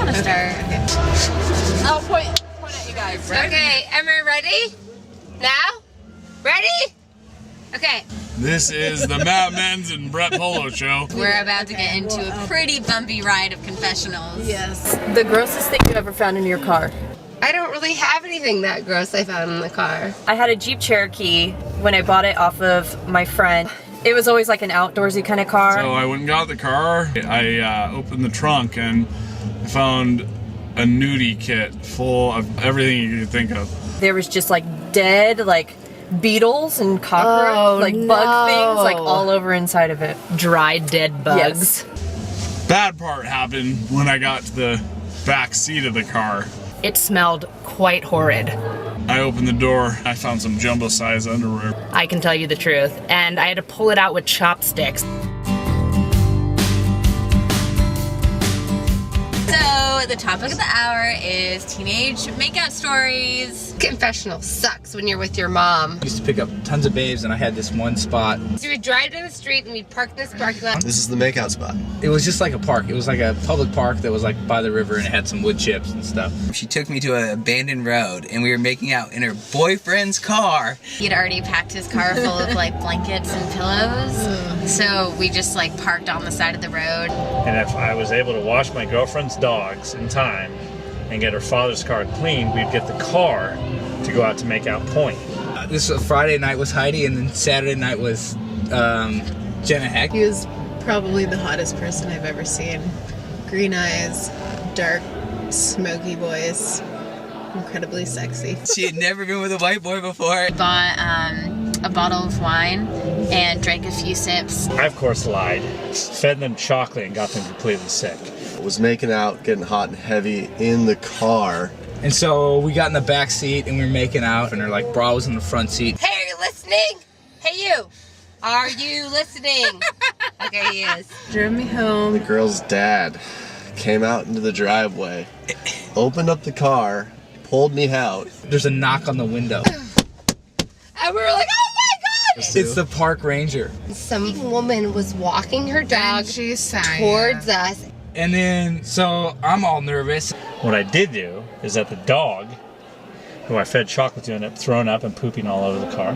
want to start. Okay. I'll point at you guys. Right? Okay, Emma, ready? Now? Ready? Okay. This is the Matt Menz and Brett Polo show. We're about to get into a pretty bumpy ride of confessionals. Yes. The grossest thing you ever found in your car? I don't really have anything that gross I found in the car. I had a Jeep Cherokee when I bought it off of my friend. It was always like an outdoorsy kind of car. So I went and got the car. I opened the trunk and I found a nudie kit full of everything you could think of. There was just like dead, like beetles and cockroach, bug things, like all over inside of it. Dried dead bugs. Yes. Bad part happened when I got to the back seat of the car. It smelled quite horrid. I opened the door. I found some jumbo-size underwear. I can tell you the truth. And I had to pull it out with chopsticks. So, the topic of the hour is teenage makeout stories. Confessional sucks when you're with your mom. I used to pick up tons of babes and I had this one spot. So we'd drive down the street and we'd park in this parking lot. This is the makeout spot. It was just like a park. It was like a public park that was like by the river and it had some wood chips and stuff. She took me to an abandoned road and we were making out in her boyfriend's car. He'd already packed his car full of like blankets and pillows. So we just like parked on the side of the road. And if I was able to wash my girlfriend's dogs in time and get her father's car cleaned, we'd get the car to go out to make out point. This Friday night was Heidi and then Saturday night was Jenna Heck. He was probably the hottest person I've ever seen. Green eyes, dark, smoky voice, incredibly sexy. She had never been with a white boy before. Bought a bottle of wine and drank a few sips. I, of course, lied, fed them chocolate and got them completely sick. Was making out, getting hot and heavy in the car. And so we got in the back seat and we were making out and her like bra was in the front seat. Hey, are you listening? Hey, you. Are you listening? Okay, he is. Drove me home. The girl's dad came out into the driveway, opened up the car, pulled me out. There's a knock on the window. And we were like, oh my God! It's the park ranger. Some woman was walking her dog towards us. And then, so I'm all nervous. What I did do is that the dog, who I fed chocolate to, ended up throwing up and pooping all over the car.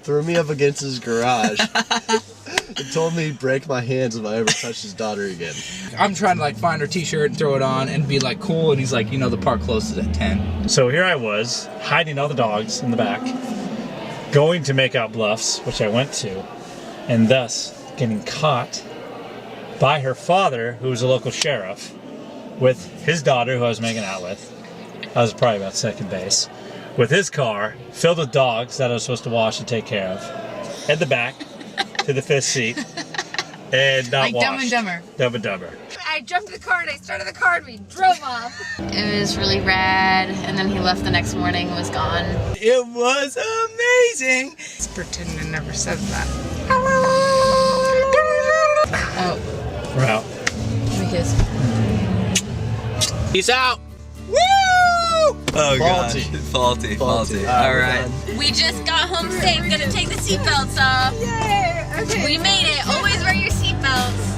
Threw me up against his garage. It told me he'd break my hands if I ever touched his daughter again. I'm trying to like find her t-shirt and throw it on and be like cool. And he's like, you know, the park closes at 10. So here I was, hiding all the dogs in the back, going to make out bluffs, which I went to, and thus getting caught by her father, who was a local sheriff, with his daughter, who I was making out with. I was probably about second base. With his car, filled with dogs that I was supposed to wash and take care of. At the back, to the fifth seat, and not Like washed. Dumb and Dumber. Dumb and Dumber. I jumped in the car and I started the car and we drove off. It was really rad, and then he left the next morning and was gone. It was amazing. Let's pretend I never said that. Oh, We're out. because Peace out. Woo! Oh Faulty. gosh. Faulty. Faulty. All right. we just got home safe. Gonna take the seatbelts off. Yay! Okay. We made it. Always wear your seatbelts.